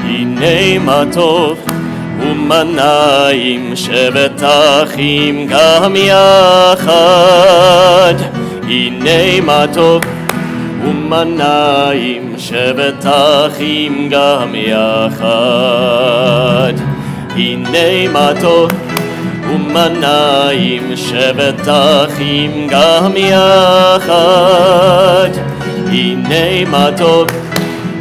הנה מה טוב ומנעים שבת אחים גם יחד. הנה מה טוב ומנעים שבת אחים גם יחד. הנה מה טוב ומנעים שבת אחים גם יחד. הנה מה טוב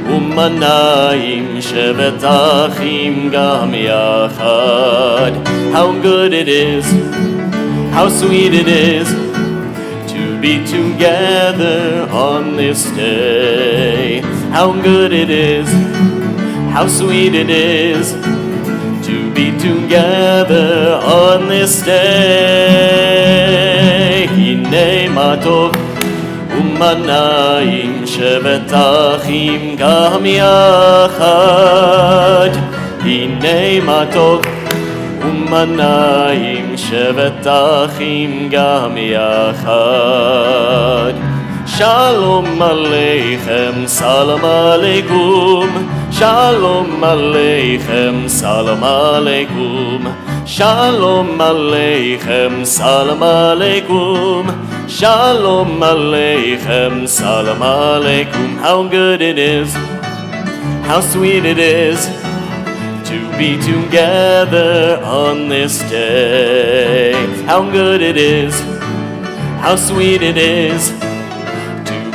ומנעים שבת אחים גם יחד. How good it is, how sweet it is to be together on this day. How good it is, how sweet it is to be together on this day. הנה מה טוב ומנעים שבת אחים גם יחד. הנה מה טוב ומנעים שבת אחים גם יחד. Shalom Aleichem, Salam Aleikum. Shalom Aleichem, Salam Aleikum. Shalom Aleichem, Salam Aleikum. Shalom Aleichem, Salam Aleikum. How good it is, how sweet it is to be together on this day. How good it is, how sweet it is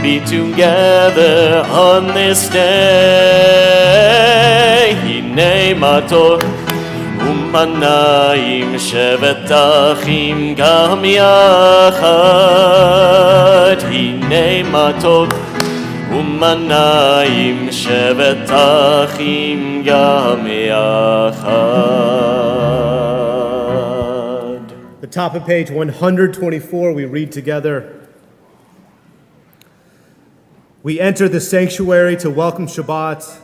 be together on this day. הנה מה טוב ומנעים שבת אחים גם יחד. הנה מה טוב ומנעים שבת אחים גם יחד. The top of page 124 we read together. We enter the sanctuary to welcome Shabbat.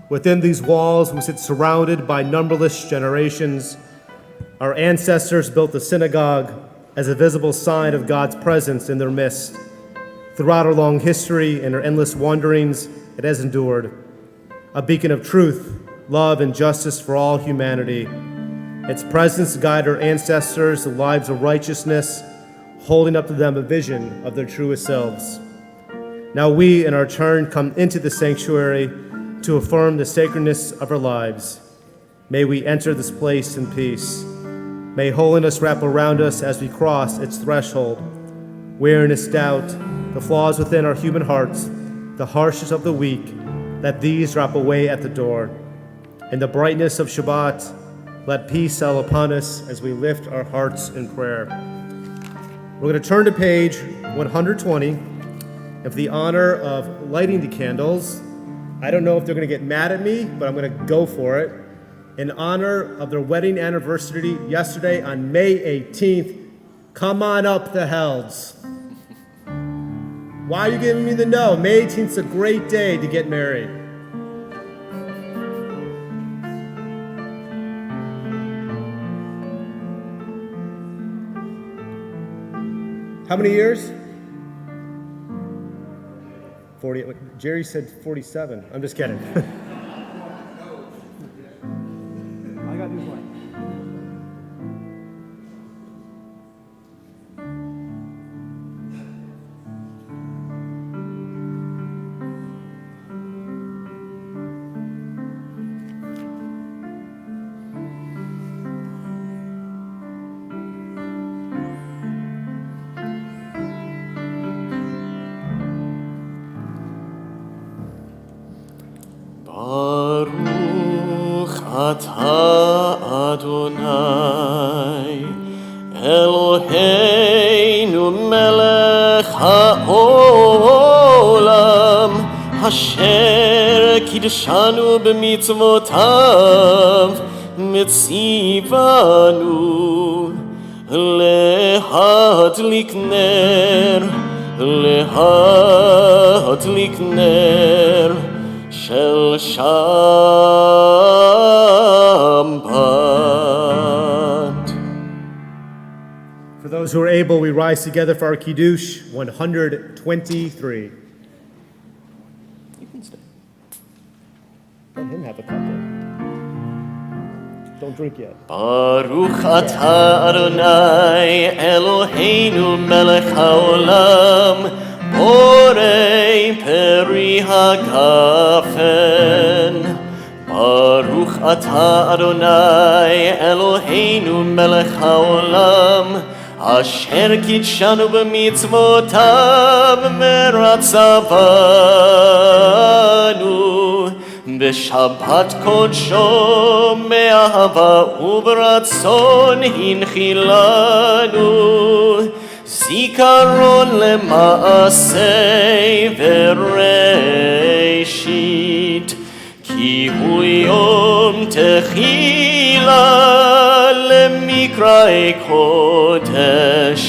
Within these walls, we sit surrounded by numberless generations. Our ancestors built the synagogue as a visible sign of God's presence in their midst. Throughout our long history and our endless wanderings, it has endured. A beacon of truth, love, and justice for all humanity. Its presence guided our ancestors to lives of righteousness, holding up to them a vision of their truest selves. Now we, in our turn, come into the sanctuary to affirm the sacredness of our lives. May we enter this place in peace. May holiness wrap around us as we cross its threshold. Weariness, doubt, the flaws within our human hearts, the harshness of the weak, let these drop away at the door. In the brightness of Shabbat, let peace settle upon us as we lift our hearts in prayer. We're going to turn to page 120. And for the honor of lighting the candles, I don't know if they're going to get mad at me, but I'm going to go for it. In honor of their wedding anniversary yesterday on May 18th, come on up the Helds. Why are you giving me the no? May 18th is a great day to get married. How many years? 40. Jerry said 47. I'm just kidding. I got news one. Baruch atah Adonai Eloheinu melech haolam asher kidshanu b'mitzvotav mitzivanu lehadlik ner Shel Shabbat. For those who are able, we rise together for our Kiddush 123. You can stay. Let him have a couple. Don't drink yet. Baruch atah Adonai Eloheinu melech haolam borei peri hagafen. Baruch atah Adonai Eloheinu melech haolam asher kitshanu b'mitzvotav meratzavanu b'shabbat kodsho me'ahava u'b'ratzon hinchilanu zikaron lema'aseh v'reishit כי הוא יום תחילה למקראי קודש,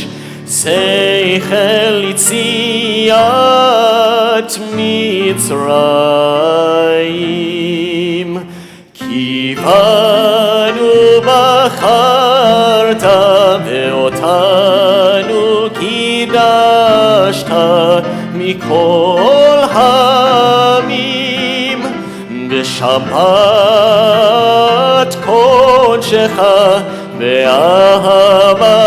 שכל יציאת מצרים. כי בנו בחרת ואותנו קידשת מכל העמים. בשבת קודשך באהבה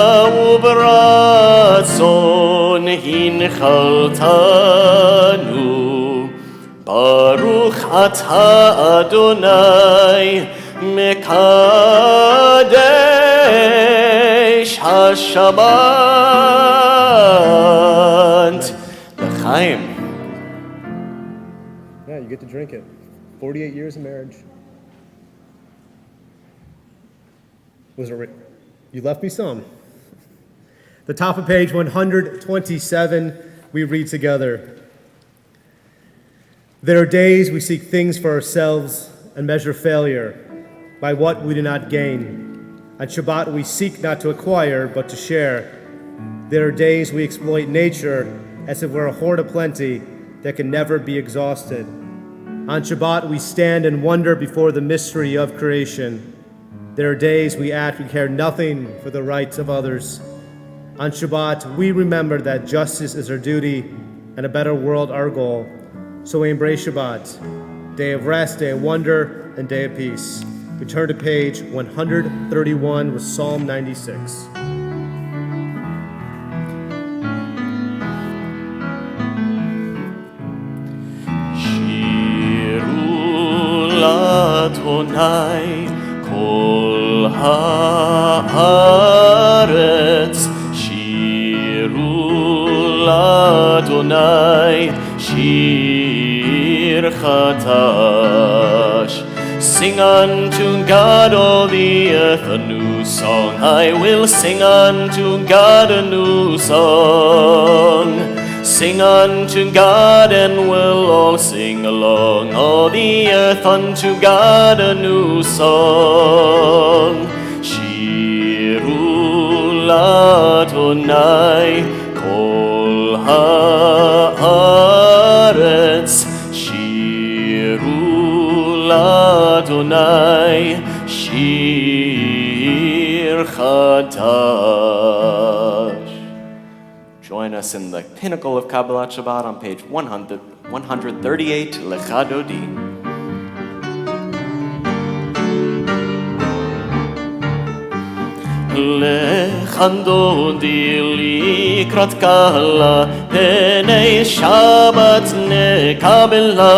וברצון הנחלתנו. ברוך אתה אדוני מקדש השבת. לחיים. Yeah, you get to drink it. 48 years of marriage. You left me some. The top of page 127, we read together. There are days we seek things for ourselves and measure failure by what we do not gain. On Shabbat we seek not to acquire, but to share. There are days we exploit nature as if we're a hoard of plenty that can never be exhausted. On Shabbat, we stand and wonder before the mystery of creation. There are days we act we care nothing for the rights of others. On Shabbat, we remember that justice is our duty and a better world our goal. So we embrace Shabbat, day of rest, day of wonder, and day of peace. We turn to page 131 with Psalm 96. Adonai kol haaretz shiru l'Adonai shir chatash. Sing unto God, all the earth, a new song. I will sing unto God a new song. Sing unto God, and we'll all sing along. All the earth unto God a new song. Shiru l'Adonai kol haaretz. Shiru l'Adonai shir chadash. Join us in the pinnacle of Kabbalat Shabbat on page 138, Lecha Dodi. Lecha Dodi likrat kala, Penei Shabbat nekabela.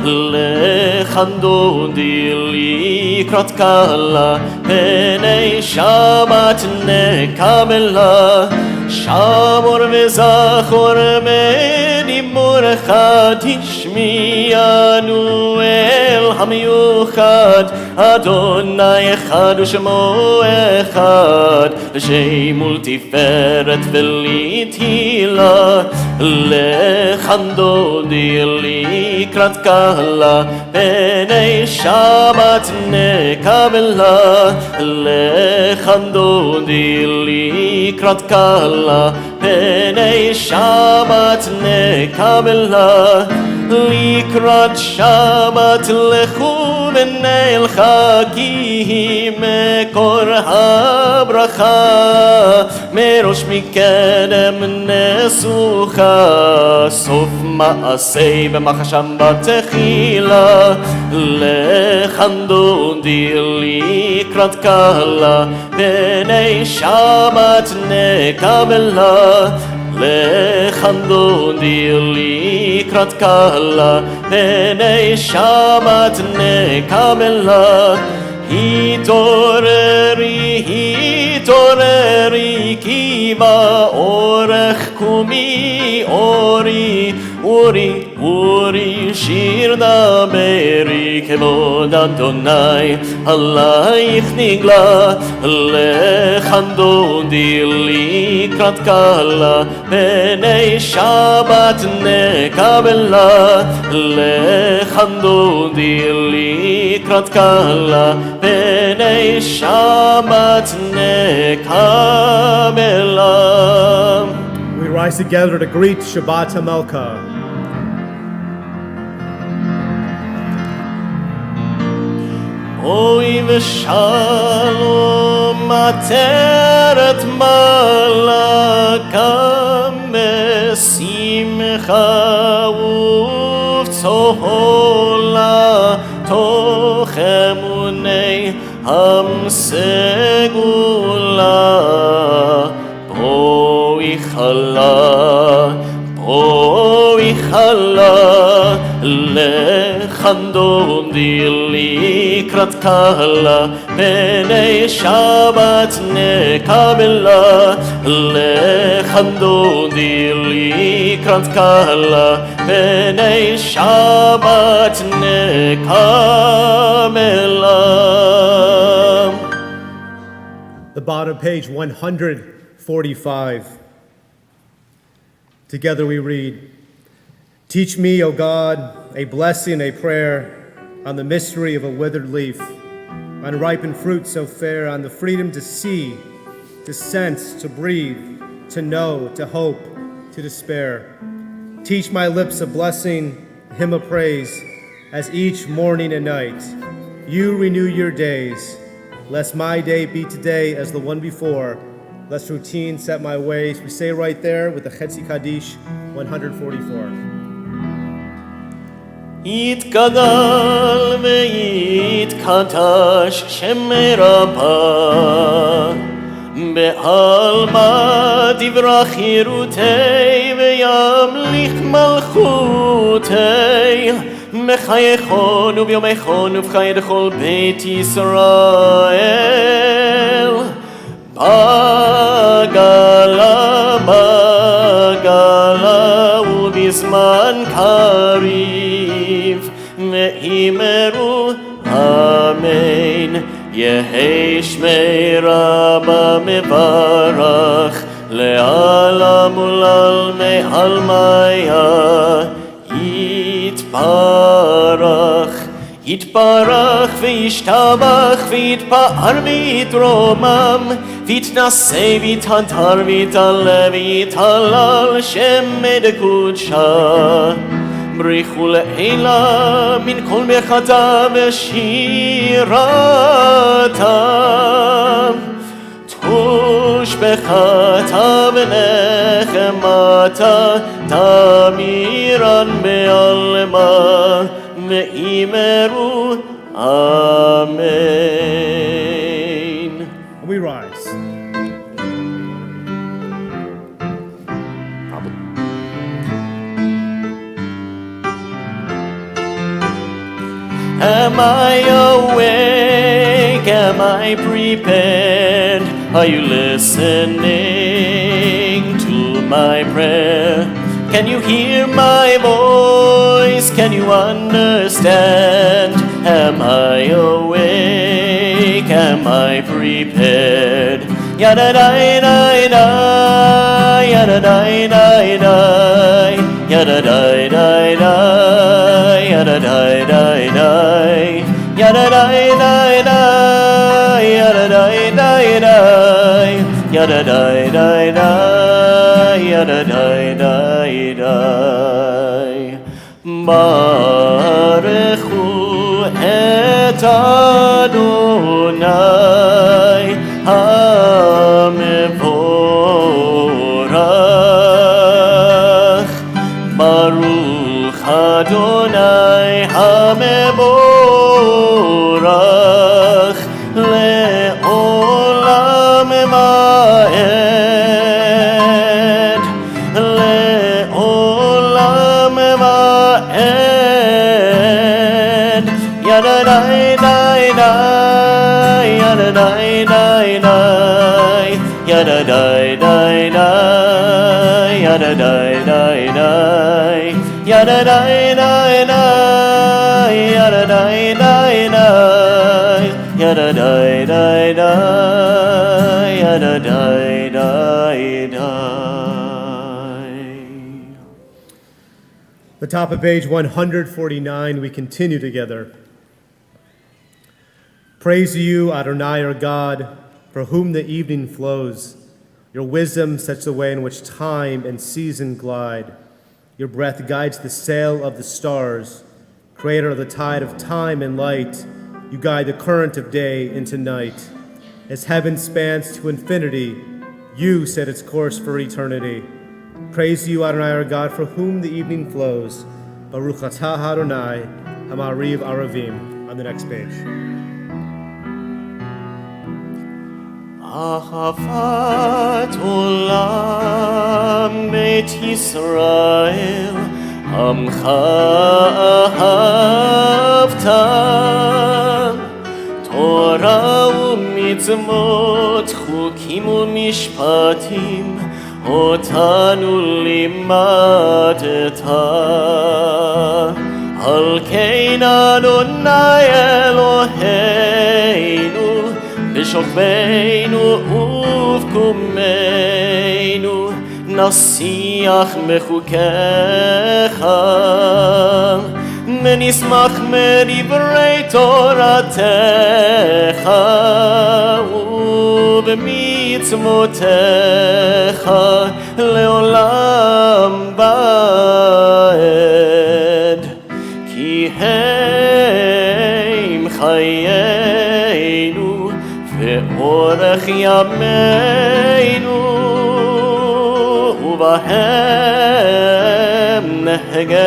Lecha Dodi likrat kala, Penei Shabbat nekabela. Shamor v'zachor menimurecha tishmi Emanu-El hamiyuchad. Adonai echad u'shemo echad, l'shem ultiferet v'litila. Lecha Dodi likrat kala, Penei Shabbat nekabela. Lecha Dodi likrat kala, Penei Shabbat nekabela. לקראת שבת לכו ונלכה כי היא מקור הברכה מראש מקדם נסוכה סוף מעשה במחשם בתחילה לכאן דודי לקראת קהלה בני שבת נקבלה לכאן דודי לקראת קהלה בני שבת נקבלה התעוררי התעוררי כי באורך קומי אורי אורי אורי שיר דברי כבוד אדוני עלייך נגלה לכאן דודי לקראת קהלה בני שבת נקבלה לכאן דודי לקראת קהלה בני שבת נקבלה. We rise together to greet Shabbat HaMelkah. אוי ושלום עטרת מלכה בשמחה ובצהלה תוך אמוני הסגולה בואי חלה בואי חלה לכאן דודי לקראת קהלה בני שבת נקבלה לכאן דודי לקראת קהלה בני שבת נקבלה. The bottom page 145. Together we read, Teach me, O God, a blessing, a prayer, on the mystery of a withered leaf, on ripened fruit so fair, on the freedom to see, to sense, to breathe, to know, to hope, to despair. Teach my lips a blessing, a hymn of praise, as each morning and night you renew your days. Lest my day be today as the one before, lest routine set my ways. We say right there with the Chetzi Kaddish 144. יתגדל ויתקדש שם רבה בעלמא דברה חירותי וימליך מלכותי מחייכון וביומייכון ובחיי לכל בית ישראל בגלה בגלה ובזמן קריב ואמרו אמן יהי שמי רבה מברך לעלם ולעלמי עלמיה יתברך יתברך וישתבח ויתפאר ויתרומם ויתנשא ויתהדר ויתעלה ויתהלל שם קודשה בריחו לעילה מן כל מחתה ושירתה תושבחתה ונחמתה תמירן בעלמה ואמרו אמן. We rise. Am I awake? Am I prepared? Are you listening to my prayer? Can you hear my voice? Can you understand? Am I awake? Am I prepared? Yada-dai-dai-dai, yada-dai-dai-dai, yada-dai-dai-dai, yada-dai-dai-dai, yada-dai-dai-dai, yada-dai-dai-dai, yada-dai-dai-dai, yada-dai-dai-dai. ברכו את אדוני המבורך. ברוך אדוני המבורך לעולם ועד, לעולם ועד. ידה די די די, ידה די די די, yada die die die, yada die die die, yada die die die, yada die die die, yada die die die, yada die die die. The top of page 149, we continue together. Praise to you, Adonai, our God, for whom the evening flows. Your wisdom sets the way in which time and season glide. Your breath guides the sail of the stars. Creator of the tide of time and light, you guide the current of day into night. As heaven spans to infinity, you set its course for eternity. Praise to you, Adonai, our God, for whom the evening flows. Baruch atah Adonai, Hamariv Aravim. On the next page. אהבת עולם בית ישראל, עמך אהבת. תורה ומצוות, חוקים ומשפטים, אותנו לימדת. על כן אדוני אלוהינו, בשוכבנו ובקומנו, נשיח מחוקיך, ונשמח מדברי תורתך ובמצוותיך לעולם ועד, כי הם חיינו ואורך ימינו, ובהם נהגה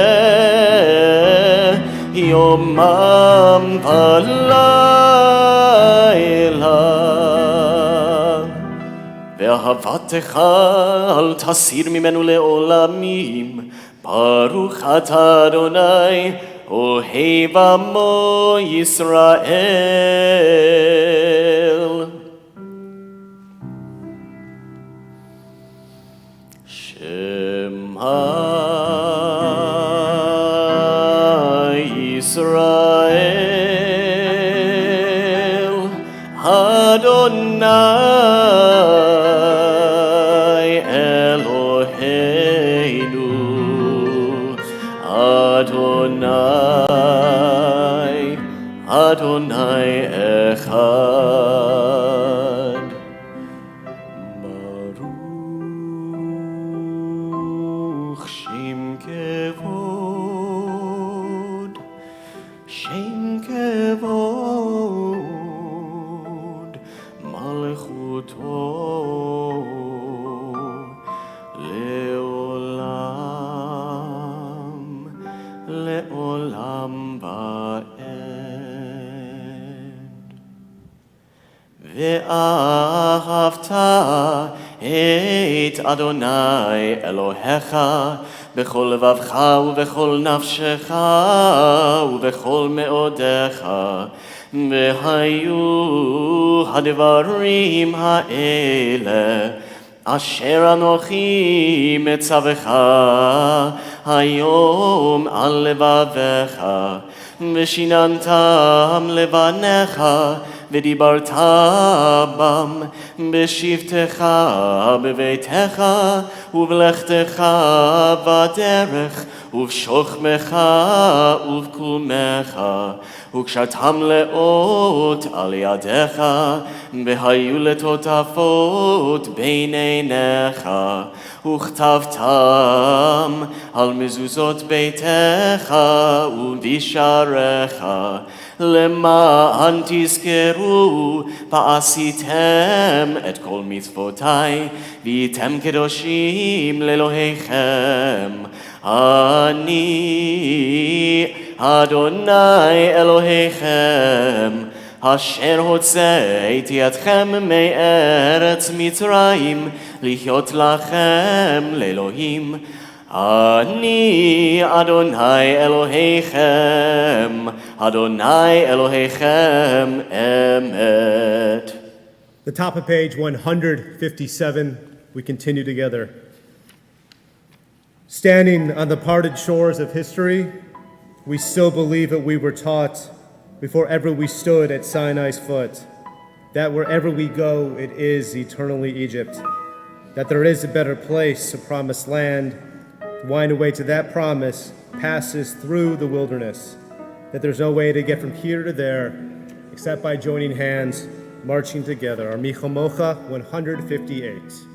יומם ולילה. ואהבתך אל תסיר ממנו לעולמים, ברוך אתה אדוני אוהב עמו ישראל. שמע ישראל, אדוני אלוהינו, אדוני, אדוני אחד. ברוך שם כבוד, שם כבוד, מלכותו לעולם, לעולם ועד. ואהבת את אדוני אלוהיך בכל לבבך ובכל נפשך ובכל מאודיך. והיו הדברים האלה אשר אנוכי מצווך היום על לבביך, ושיננתם לבניך ודיברת בם בשבתך בביתך ובלכתך בדרך ובשוכמך ובקומך וקשרתם לאות על ידיך והיו לטוטפות בין עיניך וכתבתם על מזוזות ביתך ובשעריך למען תזכרו ועשיתם את כל מצוותיי והייתם קדושים לאלוהיכם אני אדוני אלוהיכם אשר הוצאתי אתכם מארץ מצרים להיות לכם לאלוהים אני אדוני אלוהיכם אדוני אלוהיכם אמת. The top of page 157, we continue together. Standing on the parted shores of history, we still believe that we were taught before ever we stood at Sinai's foot, that wherever we go, it is eternally Egypt, that there is a better place, a promised land. The winding way to that promise passes through the wilderness, that there's no way to get from here to there except by joining hands, marching together. Our Michomocha 158.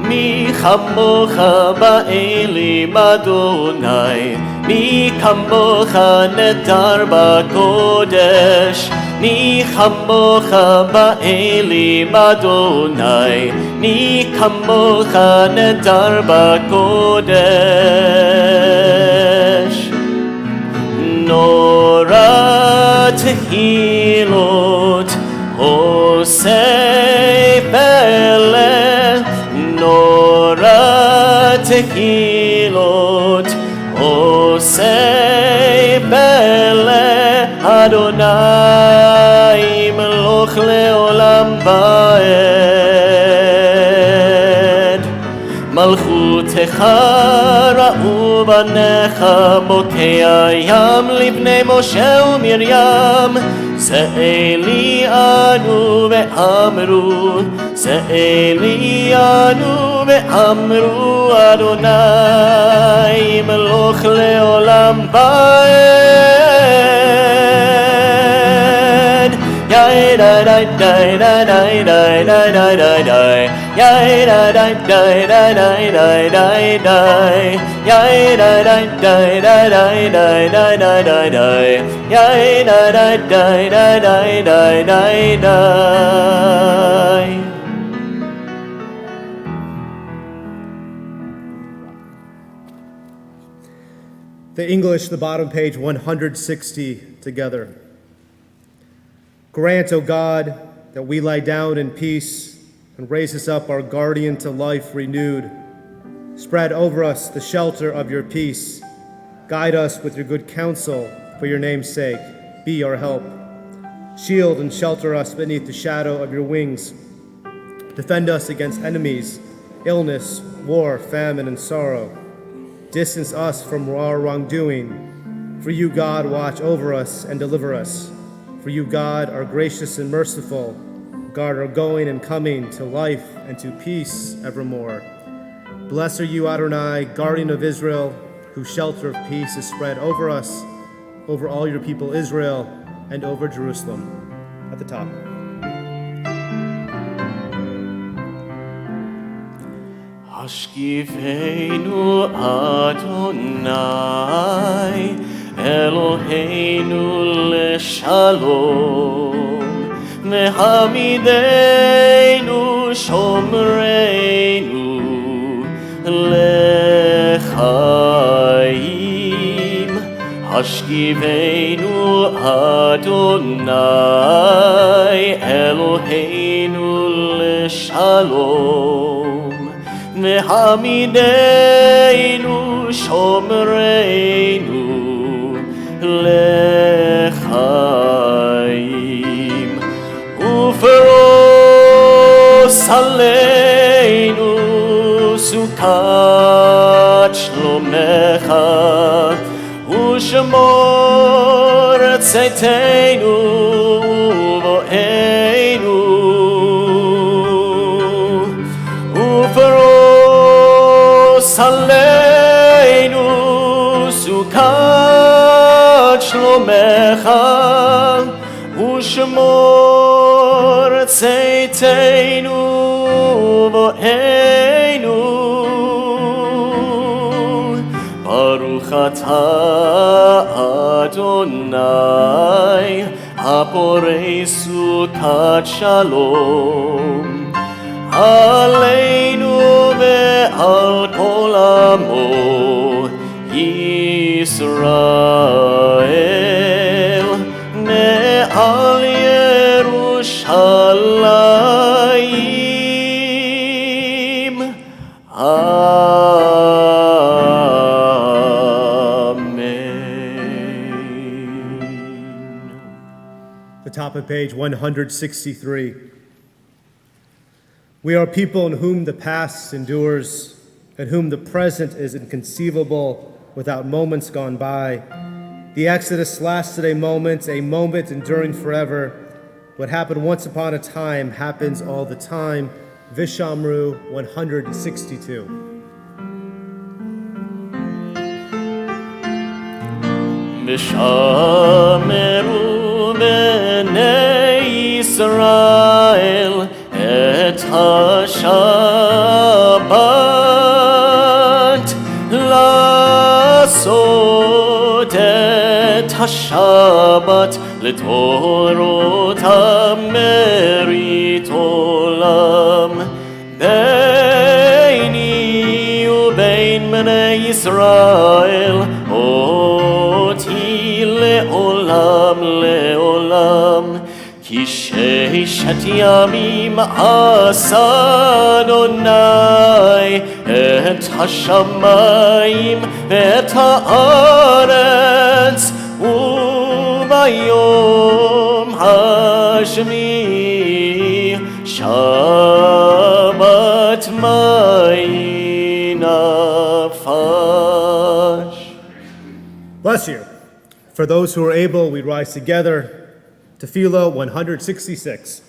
מי כמוך באלים אדוני, מי כמוך נדר בקודש, מי כמוך באלים אדוני, מי כמוך נדר בקודש. נורא תהילות עושה פלא נורא תהילות עושה פלא אדוני מלוך לעולם ועד מלכותך ראו בניך בוקע ים לבני משה ומרים זה אלי אנו ואמרו זה אלי אנו ואמרו אדוני מלוך לעולם ועד יאי די די די די די די די די די יאי די די די די די די די די יאי די די די די די די די די די די יאי די די די די די די די די. The English, the bottom page 160 together. Grant, O God, that we lie down in peace and raise us up our guardian to life renewed. Spread over us the shelter of your peace. Guide us with your good counsel for your name's sake. Be our help. Shield and shelter us beneath the shadow of your wings. Defend us against enemies, illness, war, famine, and sorrow. Distance us from our wrongdoing. For you, God, watch over us and deliver us. For you, God, are gracious and merciful. Guard our going and coming to life and to peace evermore. Blessed are you, Adonai, guardian of Israel, whose shelter of peace is spread over us, over all your people Israel, and over Jerusalem. At the top. השקיפנו אדוני אלוהינו לשלום והעמידנו שומרנו לחיים השקיפנו אדוני אלוהינו לשלום והעמידנו שומרנו לחיים ופרוס עלינו סוכת שלומך ושמור ושמור צאתנו ובואנו ופרוס עלינו סוכת שלומך ושמור צאתנו ובואנו ברוך אתה אדוני הפורש סוכת שלום עלינו ועל כל עמו ישראל מעל ירושלים The top of page 163. We are a people in whom the past endures, in whom the present is inconceivable without moments gone by. The Exodus lasted a moment enduring forever. What happened once upon a time happens all the time. Vishamru 162. ושמרו בני ישראל את השבת לעשות את השבת לתורותם מרית עולם ביני ובין בני ישראל אותי לעולם לעולם כי ששת ימים עשה אדוני את השמיים ואת הארץ וביום השביעי שבת מי נפש. Bless you. For those who are able, we rise together. Tefillah 166.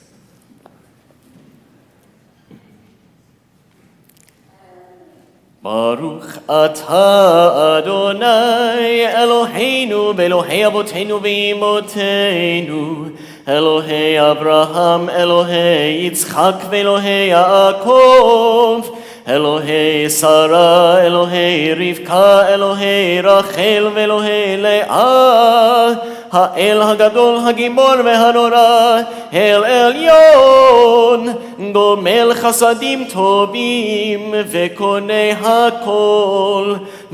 ברוך אתה אדוני אלוהינו ואלוהי אבותינו ואמותינו אלוהי אברהם אלוהי יצחק ואלוהי יעקב אלוהי שרה אלוהי רבקה אלוהי רחל ואלוהי לאה האל הגדול הגיבור והנורא אל עליון גומל חסדים טובים וקונה הכל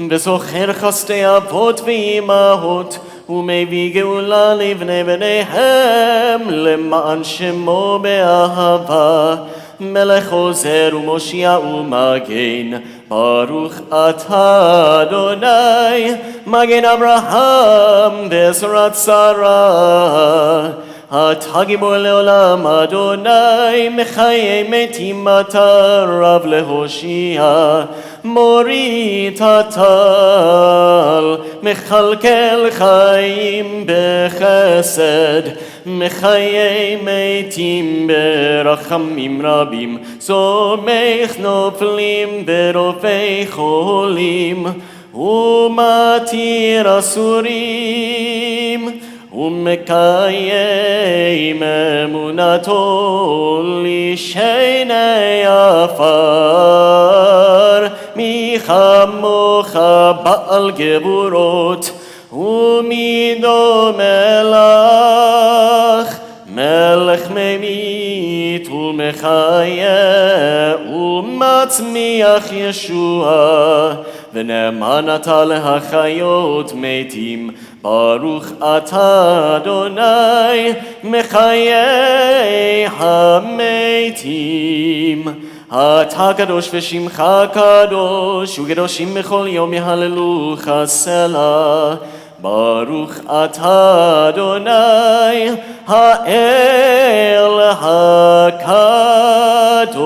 וזוכר חסדי אבות ואימהות ומביא גאולה לבני בניהם למען שמו באהבה מלך עוזר ומושיע ומגן ברוך אתה אדוני מגן אברהם בעזרת שרה אתה גיבור לעולם אדוני מחיי מתים אתה רב להושיע מוריד הטל מכלכל חיים בחסד מחיי מתים ברחמים רבים סומך נופלים ברופאי חולים ומתיר אסורים ומקיים אמונתו לשני עפר מי כמוך בעל גבורות ומי דומה לך מלך ממית ומחיה ומצמיח ישוע ונאמן אתה להחיות מתים ברוך אתה אדוני מחיי המתים אתה קדוש ושמך קדוש וקדושים בכל יום יהללוך סלה ברוך אתה אדוני האל הקדוש.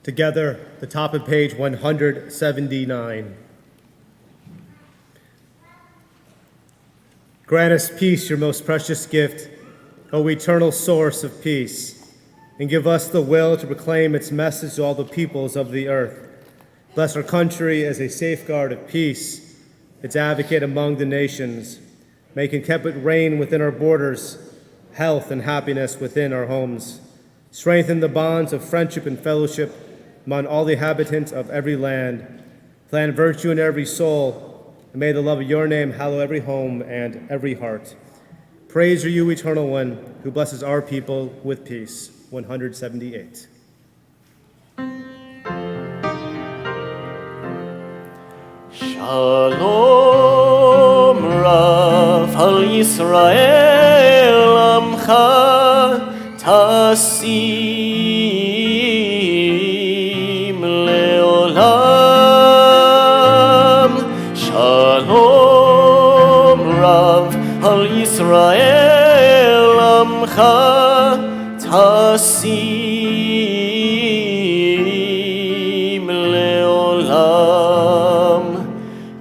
Together, the top of page 179. Grant us peace, your most precious gift, O eternal source of peace, and give us the will to proclaim its message to all the peoples of the earth. Bless our country as a safeguard of peace, its advocate among the nations. May contentment reign within our borders, health and happiness within our homes. Strengthen the bonds of friendship and fellowship among all the inhabitants of every land. Plant virtue in every soul, and may the love of your name hallow every home and every heart. Praise are you, Eternal One, who blesses our people with peace. 178. Shalom Rav al Yisrael Amcha Tasim Leolam. Shalom Rav al Yisrael Amcha Tasim Leolam.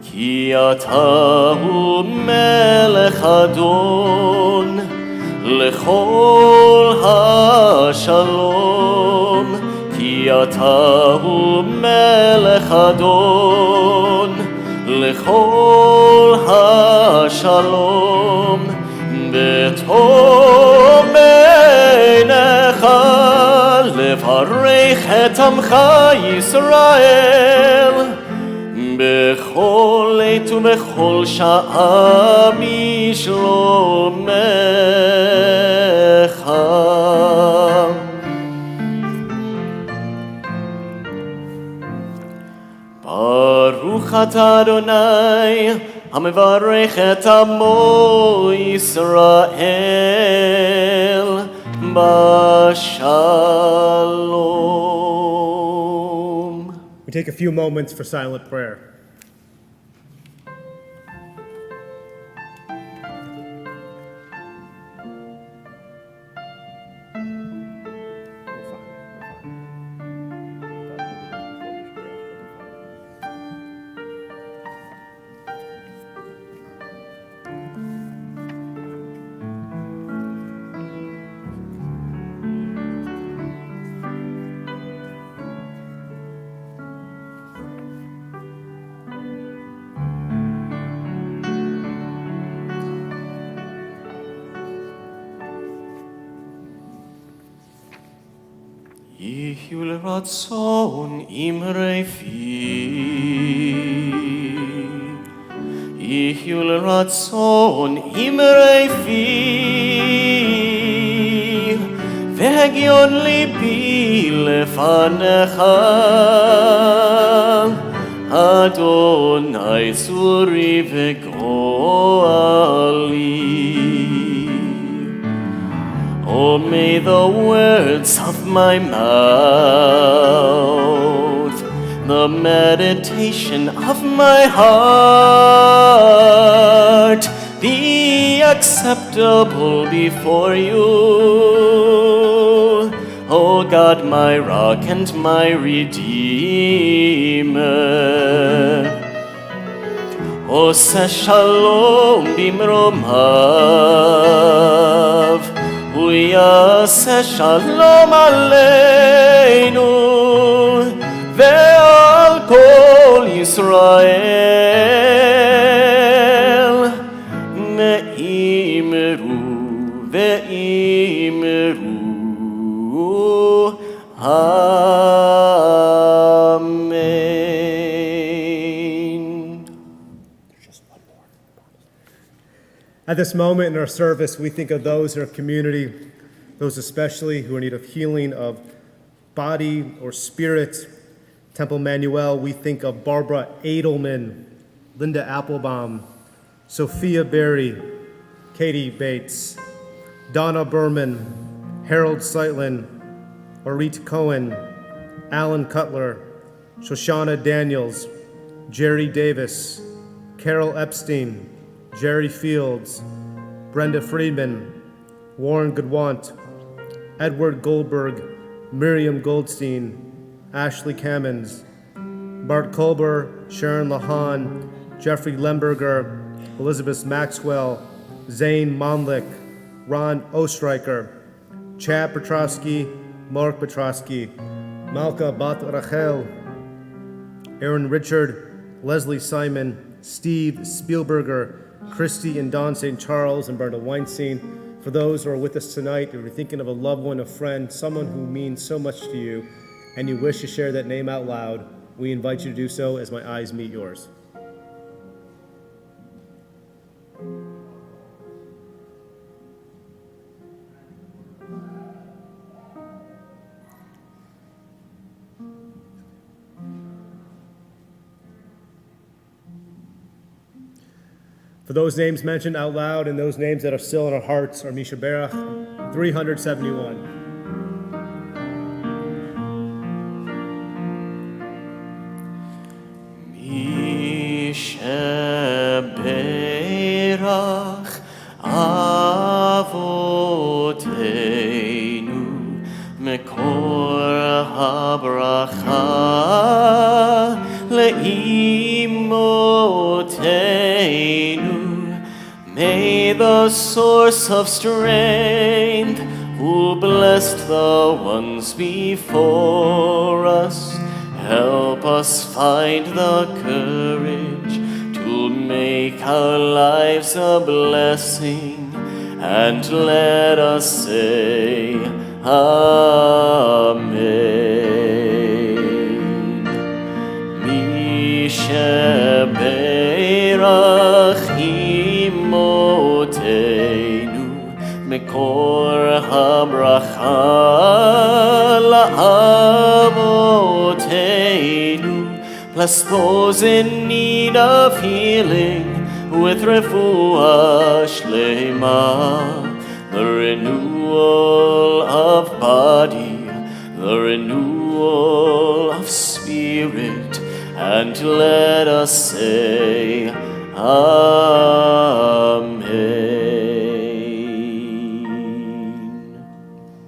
Ki atahu melech adon lechol ha-shalom. Ki atahu melech adon lechol ha-shalom. B'tov beinecha levarech et amcha Yisrael. Bechol עת ובכל שעה משלומך. ברוך אתה אדוני המברך את עמו ישראל בשלום. We take a few moments for silent prayer. יחיו לרצון אמרי פי, יחיו לרצון אמרי פי, והגיון ליבי לפניך, אדוני צורי וגואלי. Oh, may the words of my mouth, the meditation of my heart be acceptable before you. O God, my rock and my redeemer. Oseh shalom bimromav, ויעשה שלום עלינו ועל כל ישראל, מאמרו ואמרו אמן. At this moment in our service, we think of those in our community, those especially who are in need of healing of body or spirit. Temple Emanu-El, we think of Barbara Edelman, Linda Applebaum, Sophia Berry, Katie Bates, Donna Berman, Harold Seitlin, Orit Cohen, Alan Cutler, Shoshana Daniels, Jerry Davis, Carol Epstein, Jerry Fields, Brenda Friedman, Warren Goodwant, Edward Goldberg, Miriam Goldstein, Ashley Cammons, Bart Kolber, Sharon Lahan, Jeffrey Lemberger, Elizabeth Maxwell, Zane Monlick, Ron Ostreicher, Chad Petrovsky, Mark Petrosky, Malka Bat Rachel, Aaron Richard, Leslie Simon, Steve Spielberger, Christy and Don St. Charles, and Brenda Weinstein. For those who are with us tonight, if you're thinking of a loved one, a friend, someone who means so much to you, and you wish to share that name out loud, we invite you to do so as my eyes meet yours. For those names mentioned out loud and those names that are still in our hearts are Misha Berach, 371. Misha Berach Avoteinu Mekor HaBracha Le'imoteinu. May the source of strength, who blessed the ones before us, help us find the courage to make our lives a blessing, and let us say, Amen. Misha Berach Imoteinu Mekor HaBracha La'avoteinu. Bless those in need of healing with refuah shlema, the renewal of body, the renewal of spirit, and let us say, Amen.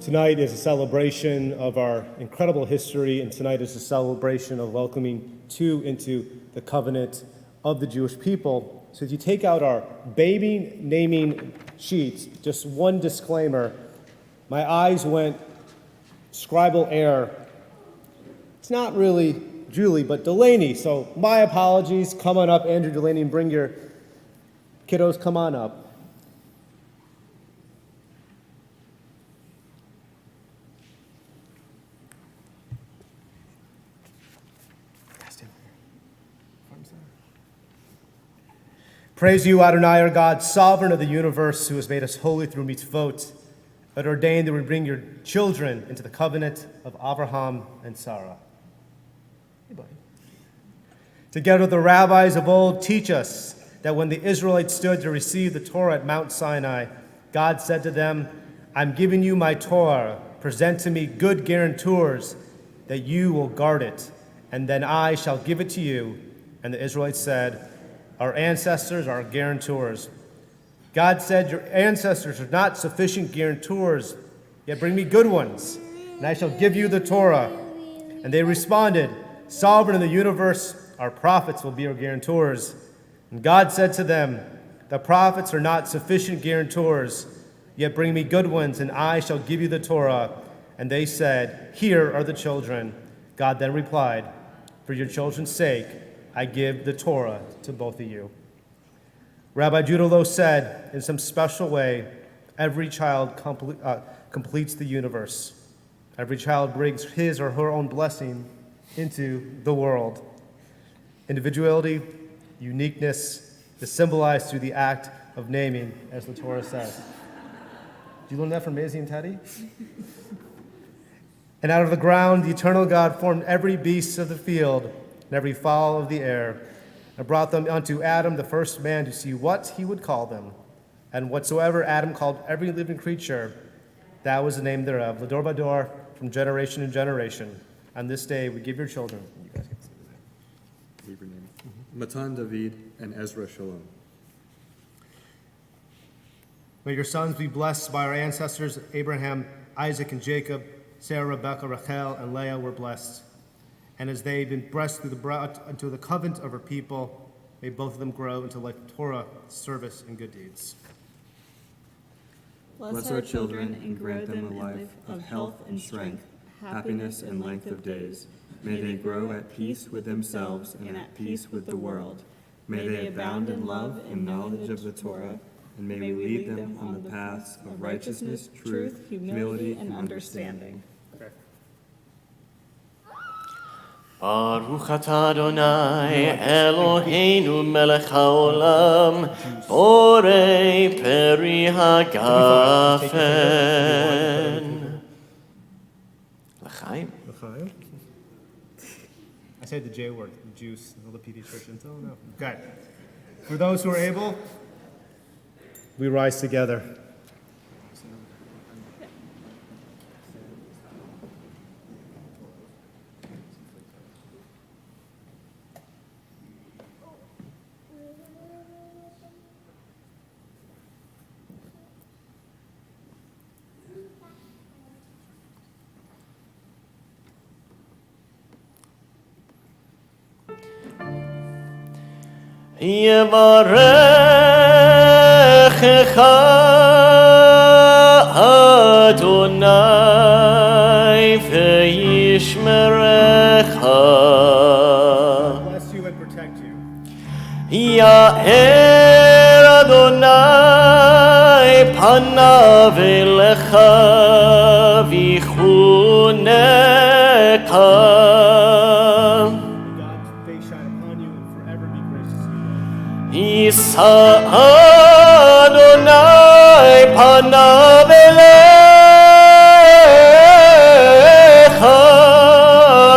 Tonight is a celebration of our incredible history, and tonight is a celebration of welcoming two into the covenant of the Jewish people. So if you take out our baby naming sheets, just one disclaimer, my eyes went scribal error. It's not really Julie, but Delaney. So my apologies. Come on up, Andrew Delaney, and bring your kiddos. Come on up. Praise you, Adonai, our God, sovereign of the universe, who has made us holy through mitzvot, but ordained that we bring your children into the covenant of Abraham and Sarah. Together with the rabbis of old, teach us that when the Israelites stood to receive the Torah at Mount Sinai, God said to them, I'm giving you my Torah. Present to me good guarantors that you will guard it, and then I shall give it to you. And the Israelites said, our ancestors are guarantors. God said, your ancestors are not sufficient guarantors, yet bring me good ones, and I shall give you the Torah. And they responded, sovereign of the universe, our prophets will be our guarantors. And God said to them, the prophets are not sufficient guarantors, yet bring me good ones, and I shall give you the Torah. And they said, here are the children. God then replied, for your children's sake, I give the Torah to both of you. Rabbi Judolo said, in some special way, every child completes the universe. Every child brings his or her own blessing into the world. Individuality, uniqueness is symbolized through the act of naming, as the Torah says. Did you learn that from Maisie and Teddy? And out of the ground, the eternal God formed every beast of the field and every fowl of the air, and brought them unto Adam, the first man, to see what he would call them. And whatsoever Adam called every living creature, that was the name thereof, Lador Bador, from generation to generation. On this day we give your children. You guys can say that. Leave your name. Matan David and Ezra Shalom. May your sons be blessed by our ancestors, Abraham, Isaac, and Jacob. Sarah, Rebekah, Rachel, and Leah were blessed. And as they've been blessed into the covenant of her people, may both of them grow into life of Torah, service, and good deeds. Bless our children and grant them a life of health and strength, happiness and length of days. May they grow at peace with themselves and at peace with the world. May they abound in love and knowledge of the Torah, and may we lead them on the paths of righteousness, truth, humility, and understanding. Baruch atah Adonai Eloheinu melech haolam borei peri hagafen. L'chaim. L'chaim. I said the J word, the juice, all the pediatricians. Oh no. Okay. For those who are able, we rise together. Yevarechecha Adonai ve'yishmerecha. Bless you and protect you. Ya'er Adonai panav elecha v'chunecha. God's face shine upon you and forever be gracious to you. Yisa Adonai panav elecha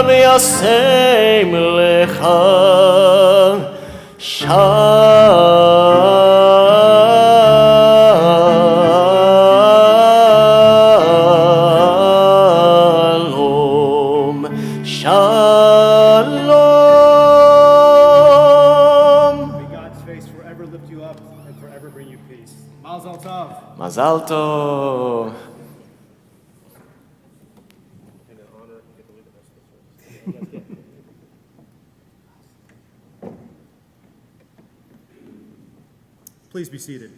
v'yasem lecha shalom, shalom. May God's face forever lift you up and forever bring you peace. Mazel tov. Mazal tov. Please be seated.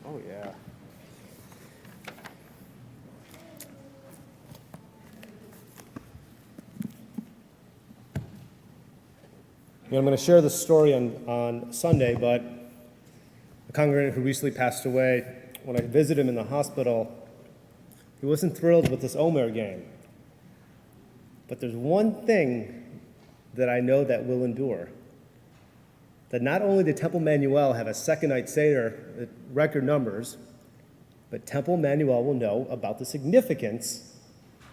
Oh, yeah. I'm going to share this story on Sunday, but a congregant who recently passed away, when I visited him in the hospital, he wasn't thrilled with this Omer game. But there's one thing that I know that will endure. That not only did Temple Emanu-El have a second night Seder at record numbers, but Temple Emanu-El will know about the significance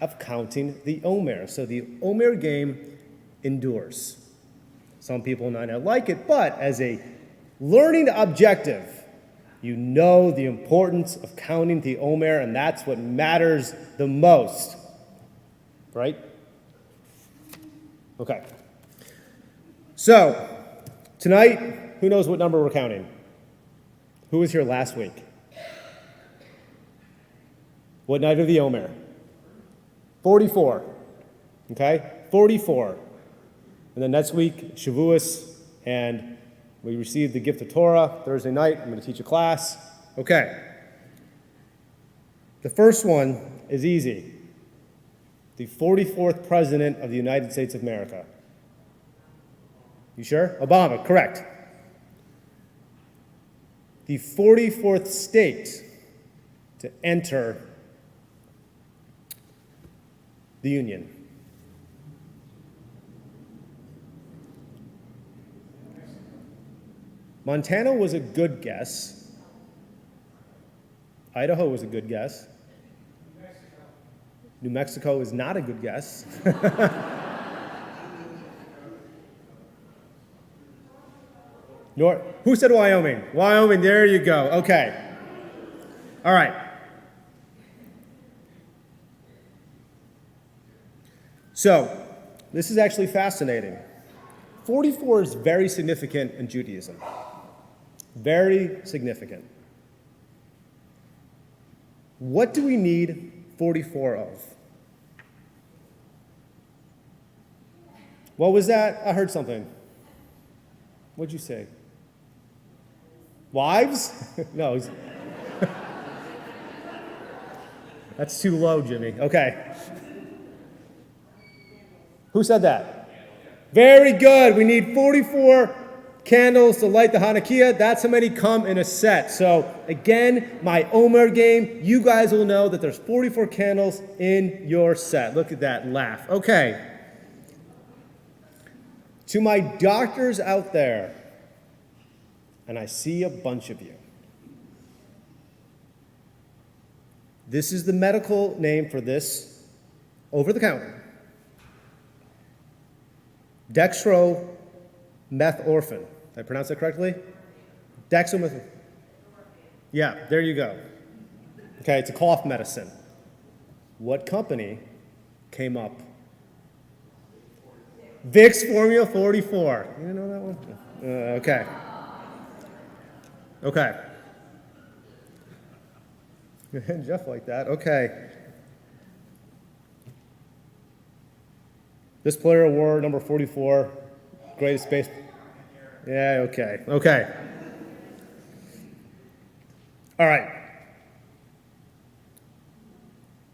of counting the Omer. So the Omer game endures. Some people might not like it, but as a learning objective, you know the importance of counting the Omer, and that's what matters the most. Right? Okay. So, tonight, who knows what number we're counting? Who was here last week? What night of the Omer? 44. Okay? 44. And then next week, Shavuos, and we received the gift of Torah Thursday night. I'm going to teach a class. Okay. The first one is easy. The 44th President of the United States of America. You sure? Obama, correct. The 44th state to enter the Union. Montana was a good guess. Idaho was a good guess. New Mexico is not a good guess. Who said Wyoming? Wyoming, there you go. Okay. All right. So, this is actually fascinating. 44 is very significant in Judaism. Very significant. What do we need 44 of? What was that? I heard something. What'd you say? Wives? No. That's too low, Jimmy. Okay. Who said that? Very good. We need 44 candles to light the Hanukkah. That's how many come in a set. So again, my Omer game, you guys will know that there's 44 candles in your set. Look at that laugh. Okay. To my doctors out there, and I see a bunch of you. This is the medical name for this over-the-counter. Dextromethorphan. Did I pronounce that correctly? Dextromethorphan. Yeah, there you go. Okay, it's a cough medicine. What company came up? Vicks Formula 44. You didn't know that one? Okay. Okay. Jeff like that. Okay. This player award, number 44, greatest base. Yeah, okay. Okay. All right.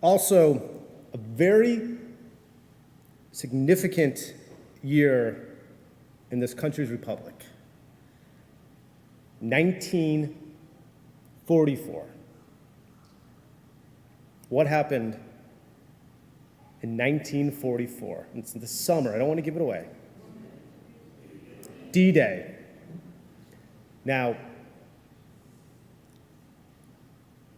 Also, a very significant year in this country's republic. 1944. What happened in 1944? It's the summer. I don't want to give it away. D-Day. Now,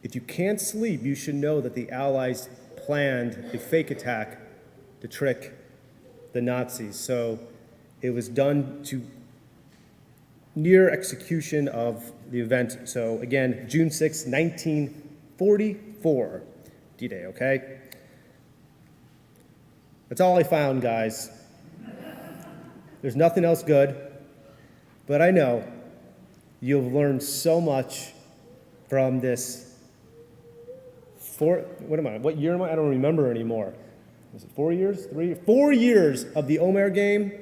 if you can't sleep, you should know that the Allies planned a fake attack to trick the Nazis. So it was done to near execution of the event. So again, June 6, 1944, D-Day, okay? That's all I found, guys. There's nothing else good, but I know you've learned so much from this. What year am I? I don't remember anymore. Was it 4 years? 4 years of the Omer game.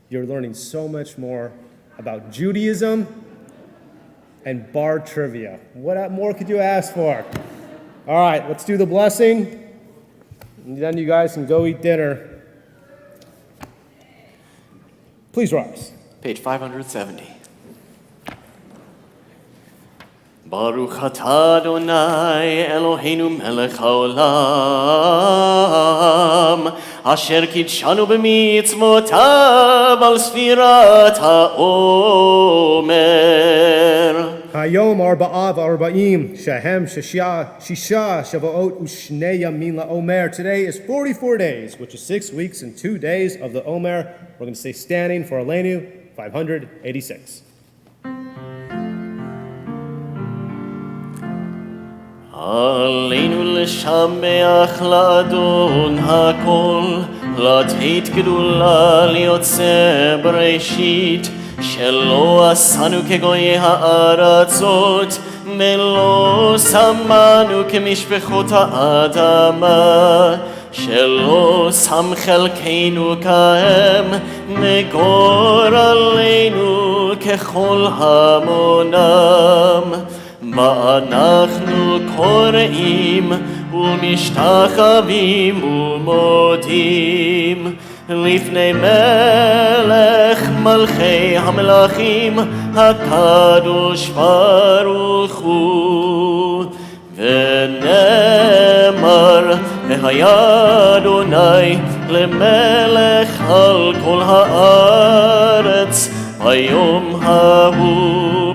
You're learning so much more about Judaism and bar trivia. What more could you ask for? All right, let's do the blessing. And then you guys can go eat dinner. Please rise. Page 570. Baruch atah Adonai Eloheinu melech haolam asher kidshanu b'mitzvotav al sfirat ha'omer. Hayom arba'av arba'im shehem shisha shavuot u'shnei yamin la'omer. Today is 44 days, which is 6 weeks and 2 days of the Omer. We're going to stay standing for Aleinu 586. עלינו לשמח לאדון הכל, לתת גדולה ליוצא בראשית, שלא עשנו כגויי הארצות, ולא שמנו כמשפחות האדמה, שלא שם חלקנו כהם, וגורלנו ככל המונם. ואנחנו קוראים ומשתחווים ומודים לפני מלך מלכי המלכים הקדוש ברוך הוא. ונאמר והיה אדוני למלך על כל הארץ ביום ההוא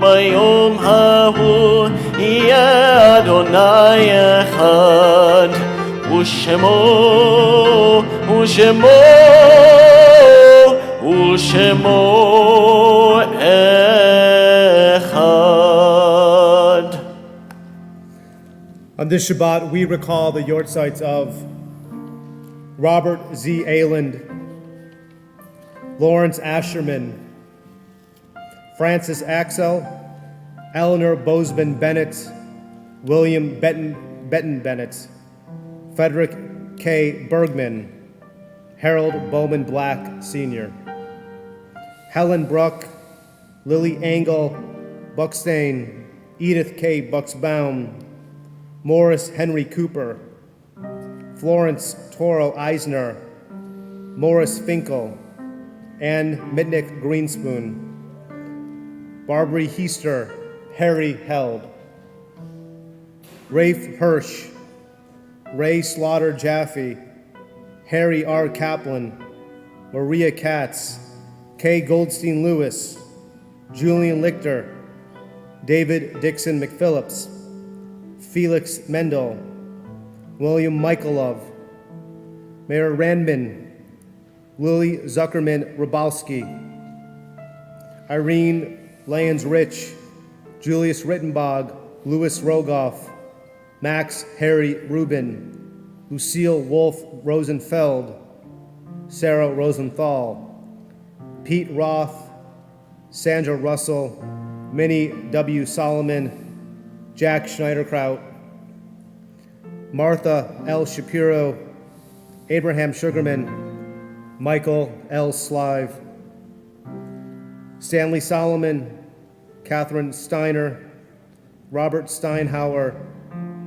יהיה אדוני אחד ושמו אחד. On this Shabbat, we recall the yortzites of Robert Z. Ayland, Lawrence Asherman, Francis Axel, Eleanor Bozeman Bennett, William Benton Bennett, Frederick K. Bergman, Harold Bowman Black Sr., Helen Bruck, Lily Engel, Buckstain, Edith K. Bucksbaum, Morris Henry Cooper, Florence Toro Eisner, Morris Finkel, Ann Mitnick Greenspoon, Barbary Heister, Harry Held, Rafe Hirsch, Ray Slaughter Jaffe, Harry R. Kaplan, Maria Katz, Kay Goldstein Lewis, Julian Lichter, David Dixon McPhillips, Felix Mendel, William Michaelov, Mayor Randman, Lily Zuckerman Rabalski, Irene Lyons Rich, Julius Rittenbog, Louis Rogoff, Max Harry Rubin, Lucille Wolf Rosenfeld, Sarah Rosenthal, Pete Roth, Sandra Russell, Minnie W. Solomon, Jack Schneiderkraut, Martha L. Shapiro, Abraham Sugarman, Michael L. Slive, Stanley Solomon, Catherine Steiner, Robert Steinhauer,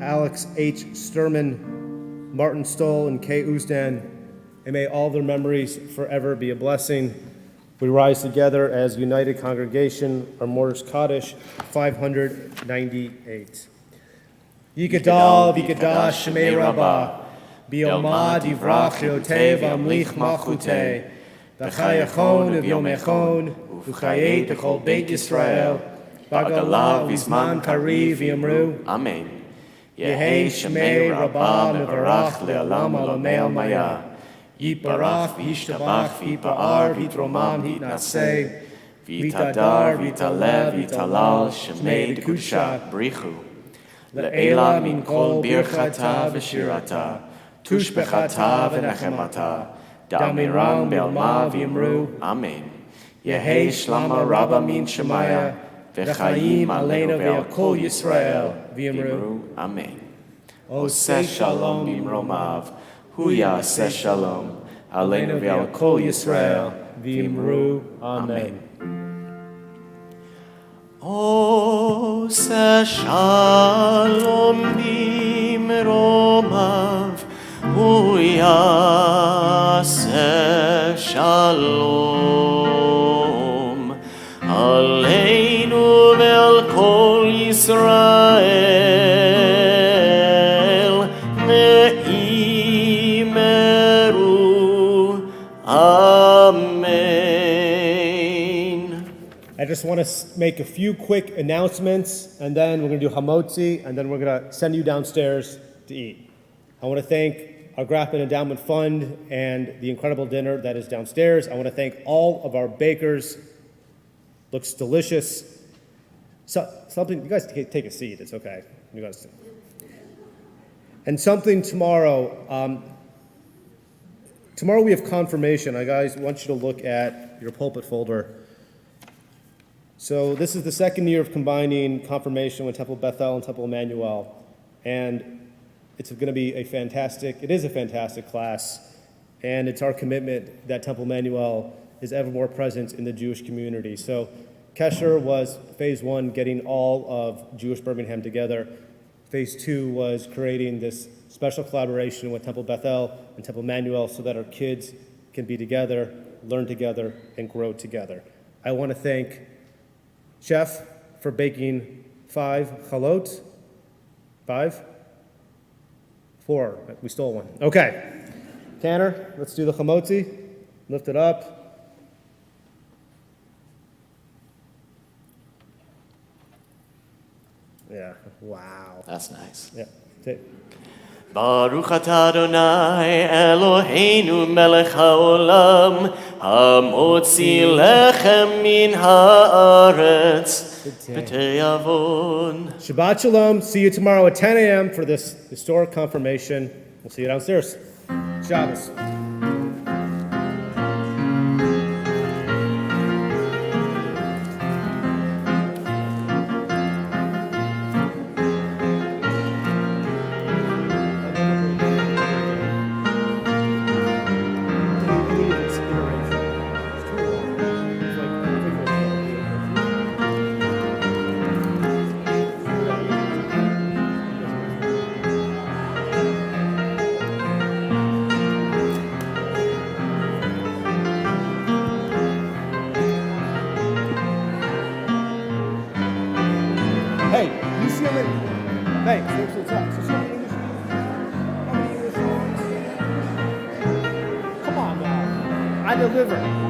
Alex H. Sturman, Martin Stoll, and Kay Usdan, and may all their memories forever be a blessing. We rise together as united congregation, our Mortis Kaddish 598. Yikadal v'ikadash shemei rabbah, bi'omad yivrach yotev amlich malchutei, v'chayachon v'yomechon, v'chayet b'chol beit Yisrael, b'galav v'zman kariv v'yamru. Amen. Yehei shemei rabbah mevarach le'olam olamei maya. Yiparach v'yishtabach v'yipa'ar v'yitromam v'yitnaseh, v'yitadar v'yitalev v'yitalal shemei dekudshah Brichu. Le'ela min kol birchata v'shirata, tushbechata v'nechemata, damiram be'alma v'yimru. Amen. Yehei shlama rabba min shemaya, v'chayim aleinu ve'al kol Yisrael v'yimru. Amen. Oseh shalom bimromav, hu yaseh shalom, aleinu ve'al kol Yisrael v'yimru. Amen. Oseh shalom bimromav, hu yaseh shalom, aleinu ve'al kol Yisrael ve'imeru. Amen. I just want to make a few quick announcements, and then we're going to do hamotzi, and then we're going to send you downstairs to eat. I want to thank our Grafman Endowment Fund and the incredible dinner that is downstairs. I want to thank all of our bakers. Looks delicious. So, something, you guys take a seat, it's okay. You guys. And something tomorrow. Tomorrow we have confirmation. I guys want you to look at your pulpit folder. So this is the second year of combining confirmation with Temple Bethel and Temple Emanu-El, and it's going to be it is a fantastic class, and it's our commitment that Temple Emanu-El is ever more present in the Jewish community. So Kesher was phase one, getting all of Jewish Birmingham together. Phase two was creating this special collaboration with Temple Bethel and Temple Emanu-El so that our kids can be together, learn together, and grow together. I want to thank Chef for baking 5 chalot. 5? 4. We stole one. Okay. Tanner, let's do the chamotzi. Lift it up. Yeah. Wow. That's nice. Yeah. Take. Baruch atah Adonai Eloheinu melech haolam, hamotzi lechem min haaretz b'te'avon. Shabbat shalom. See you tomorrow at 10 a.m. for this historic confirmation. We'll see you downstairs. Shabbos. Hey, you see him in. Thanks for the text. You see him in English? How many English songs? Come on now. I deliver.